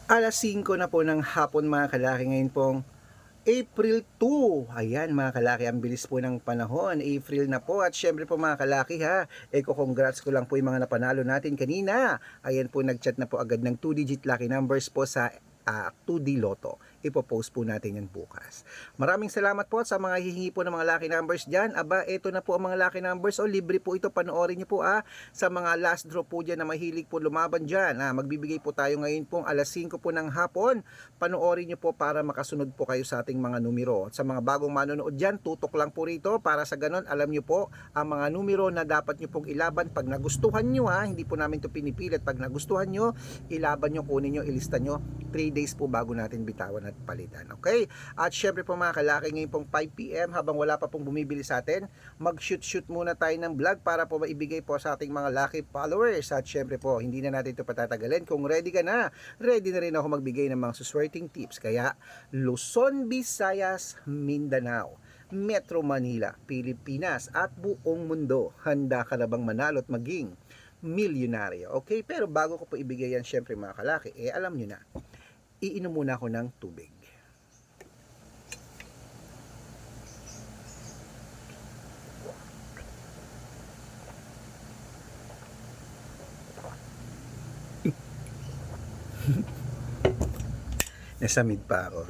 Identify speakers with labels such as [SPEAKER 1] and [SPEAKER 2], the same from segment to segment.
[SPEAKER 1] 5:00 na po ng hapon mga kalaki, ngayon pong April 2. Ayan mga kalaki, ang bilis po ng panahon. April na po at syempre po mga kalaki congrats ko lang po yung mga napanalo natin kanina. Ayan po, nagchat na po agad ng 2-digit lucky numbers po sa 2D Lotto. Ipopost po natin yan bukas. Maraming salamat po sa mga hihingi po ng mga lucky numbers dyan. Aba, ito na po ang mga lucky numbers. Libre po ito. Panoorin nyo po sa mga last draw po dyan na mahilig po lumaban dyan. Magbibigay po tayo ngayon pong 5:00 po ng hapon. Panoorin nyo po para makasunod po kayo sa ating mga numero. At sa mga bagong manonood dyan, tutok lang po rito para sa ganon alam nyo po ang mga numero na dapat nyo pong ilaban. Pag nagustuhan nyo hindi po namin ito pinipilit. Pag nagustuhan nyo, ilaban nyo, kunin nyo, ilista nyo. 3 days po bago natin bitawan at palitan. Okay? At syempre po mga kalaki, ngayon pong 5 PM habang wala pa pong bumibili sa atin, mag-shoot muna tayo ng vlog para po maibigay po sa ating mga lucky followers. At syempre po, hindi na natin ito patatagalin. Kung ready ka na, ready na rin ako magbigay ng mga suswerting tips. Kaya Luzon, Visayas, Mindanao, Metro Manila, Pilipinas at buong mundo, handa ka na bang manalo at maging milyonaryo? Okay, pero bago ko po ibigay yan, syempre mga kalaki, alam nyo na, iinom muna ako ng tubig. Nasamid pa ako.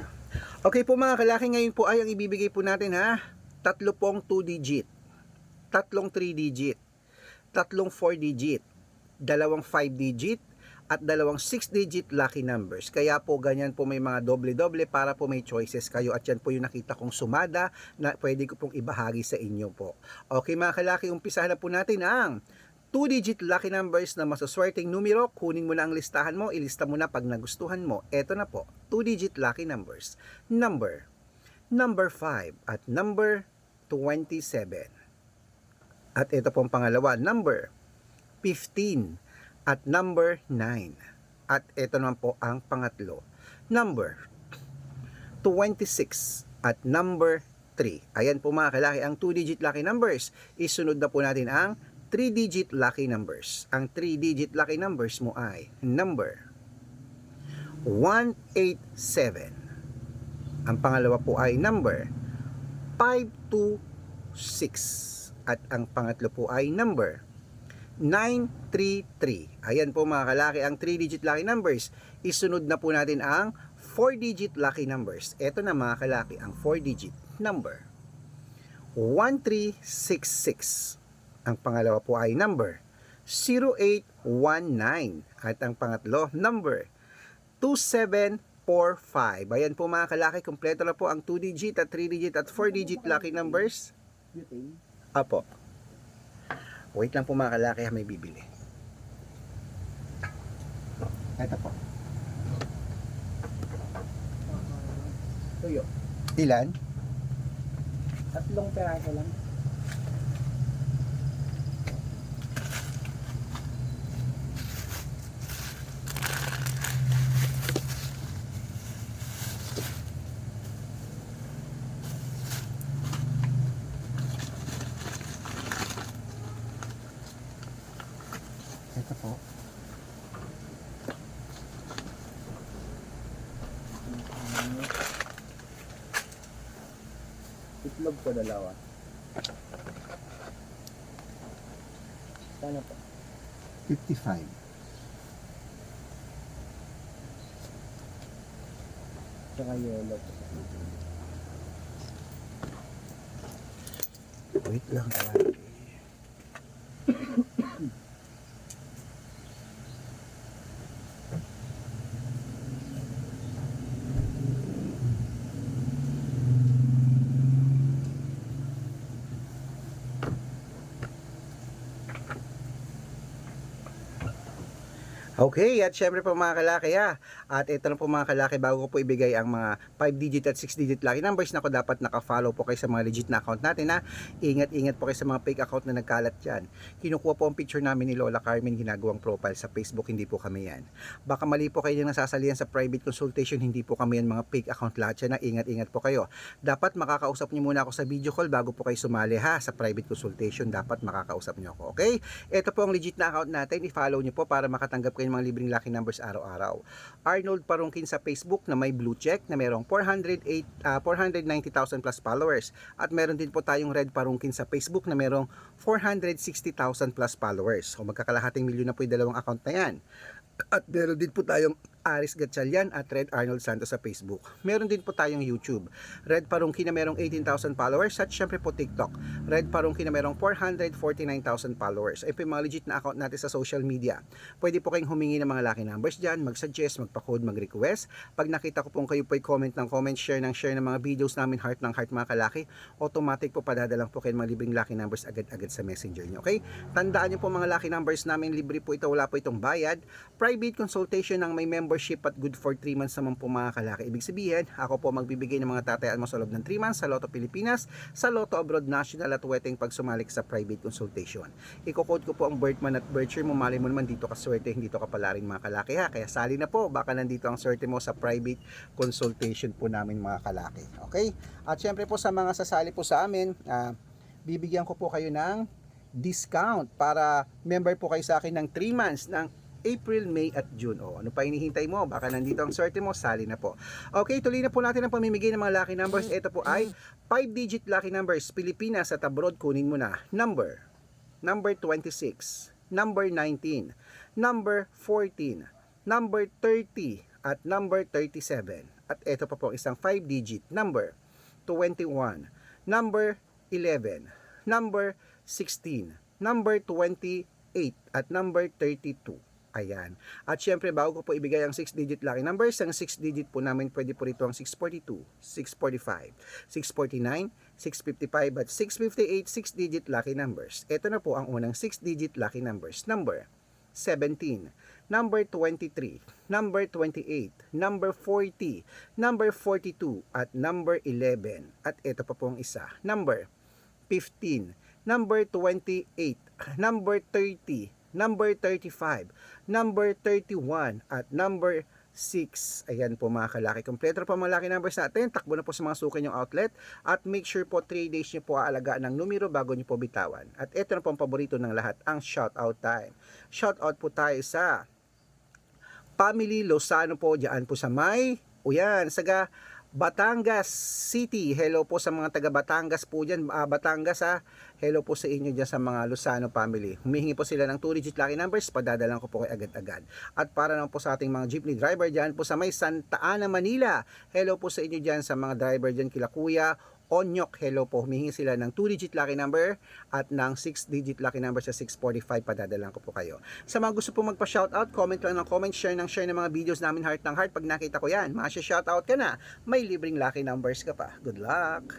[SPEAKER 1] Okay po mga kalaki, ngayon po ay ang ibibigay po natin tatlo pong 2-digit, tatlong 3-digit, tatlong 4-digit, dalawang 5-digit, at dalawang 6-digit lucky numbers. Kaya po ganyan po may mga doble-doble para po may choices kayo. At yan po yung nakita kong sumada na pwede ko pong ibahagi sa inyo po. Okay mga kalaki, umpisahan na po natin ang 2-digit lucky numbers na masuswerteng numero. Kunin mo na ang listahan mo, ilista mo na pag nagustuhan mo. Eto na po, 2-digit lucky numbers. Number 5 at number 27. At ito pong pangalawa, number 15 at number 9. At ito naman po ang pangatlo, number 26 at number 3. Ayan po mga kalaki, ang 2-digit lucky numbers. Isunod na po natin ang 3-digit lucky numbers. Ang 3-digit lucky numbers mo ay number 187. Ang pangalawa po ay number 526. At ang pangatlo po ay number 933. Ayan po mga kalaki, ang 3-digit lucky numbers. Isunod na po natin ang 4-digit lucky numbers. Ito na mga kalaki, ang 4-digit number 1366. Ang pangalawa po ay number 0819. At ang pangatlo, number 2745. Ayan po mga kalaki, kompleto na po ang 2-digit at 3-digit at 4-digit lucky numbers. Apo. Wait lang po mga kalaki, may bibili. Ito po. Tuyo. Ilan?
[SPEAKER 2] 3 peraso lang.
[SPEAKER 1] Ito po.
[SPEAKER 2] Itlog ko 2. Sana po?
[SPEAKER 1] 55.
[SPEAKER 2] Tsaka yellow po.
[SPEAKER 1] Wait lang kalaki. Okay, at syempre po mga kalaki at ito na po mga kalaki, bago ko po ibigay ang mga 5-digit at 6-digit lucky numbers na dapat naka-follow po kayo sa mga legit na account natin Ingat-ingat po kayo sa mga fake account na nagkalat dyan. Kinukuha po ang picture namin ni Lola Carmen, ginagawang profile sa Facebook, hindi po kami yan. Baka mali po kayo yung nasasalihan sa private consultation, hindi po kami yan, mga fake account lahat yan Ingat-ingat po kayo. Dapat makakausap niyo muna ako sa video call bago po kayo sumali sa private consultation, dapat makakausap niyo ako. Okay? Ito po ang legit na account natin, i-follow niyo po para makatanggap kayo kayo ng mga libreng lucky numbers araw-araw. Arnold Parungkin sa Facebook na may blue check na merong 490,000 plus followers. At meron din po tayong Red Parungkin sa Facebook na merong 460,000 plus followers. So magkakalahating milyon na po yung dalawang account na yan. At meron din po tayong Aris Gatchalian at Red Arnold Santos sa Facebook. Meron din po tayong YouTube. Red Parungkin na merong 18,000 followers at syempre po TikTok. Red Parungkin na merong 449,000 followers. Ay po yung mga legit na account natin sa social media. Pwede po kayong humingi ng mga lucky numbers dyan, mag-suggest, magpa-code, mag-request. Pag nakita ko pong kayo po comment ng comment, share ng mga videos namin, heart ng heart mga kalaki, automatic po padadalang po kayo mga libreng lucky numbers agad-agad sa messenger nyo. Okay? Tandaan nyo po mga lucky numbers namin, libre po ito, wala po itong bayad. Private consultation ng may membership at good for 3 months naman po mga kalaki. Ibig sabihin, ako po magbibigay ng mga tatayaan mo sa loob ng 3 months sa Lotto Pilipinas, sa Lotto Abroad National at weteng pag sumalik sa private consultation. Iko-code ko po ang birth month at birth year mo, mali mo naman dito ka swerte, hindi to kapala rin mga kalaki ha. Kaya sali na po, baka nandito ang swerte mo sa private consultation po namin mga kalaki. Okay? At syempre po sa mga sasali po sa amin, bibigyan ko po kayo ng discount para member po kayo sa akin ng 3 months ng April, May at June. O, ano pa hinihintay mo? Baka nandito ang swerte mo, sali na po. Okay, tuloy na po natin ang pamimigay ng mga lucky numbers. Ito po ay 5-digit lucky numbers. Pilipinas at abroad, kunin mo na. Number 26, number 19, number 14, number 30, at number 37. At ito pa po isang 5-digit number 21, number 11, number 16, number 28, at number 32. Ayan. At syempre, bago ko po ibigay ang 6-digit lucky numbers, ang 6-digit po namin pwede po rito ang 642, 645, 649, 655, at 658 6-digit lucky numbers. Ito na po ang unang 6-digit lucky numbers. Number 17, number 23, number 28, number 40, number 42, at number 11. At ito pa po ang isa. Number 15, number 28, number 30, number 35, number 31, at number 6. Ayan po mga kalaki. Kompleto po mga lucky numbers natin. Takbo na po sa mga suki nyong outlet. At make sure po 3 days nyo po aalagaan ng numero bago nyo po bitawan. At ito na po ang paborito ng lahat, ang shoutout time. Shoutout po tayo sa Family Lozano po, dyan po sa may, saga Batangas City. Hello po sa mga taga Batangas po dyan. Batangas ha. Hello po sa inyo dyan sa mga Lozano family. Humihingi po sila ng 2-digit lucky numbers. Padadalan ko po kayo agad-agad. At para naman po sa ating mga jeepney driver dyan po sa may Santa Ana, Manila. Hello po sa inyo dyan sa mga driver dyan kila Kuya Onyok. Hello po. Humihingi sila ng 2-digit lucky number at ng 6-digit lucky number sa 645. Padadalan ko po kayo. Sa mga gusto po magpa-shoutout, comment lang ng comment, share ng mga videos namin heart ng heart. Pag nakita ko yan, masya-shoutout ka na. May libreng lucky numbers ka pa. Good luck!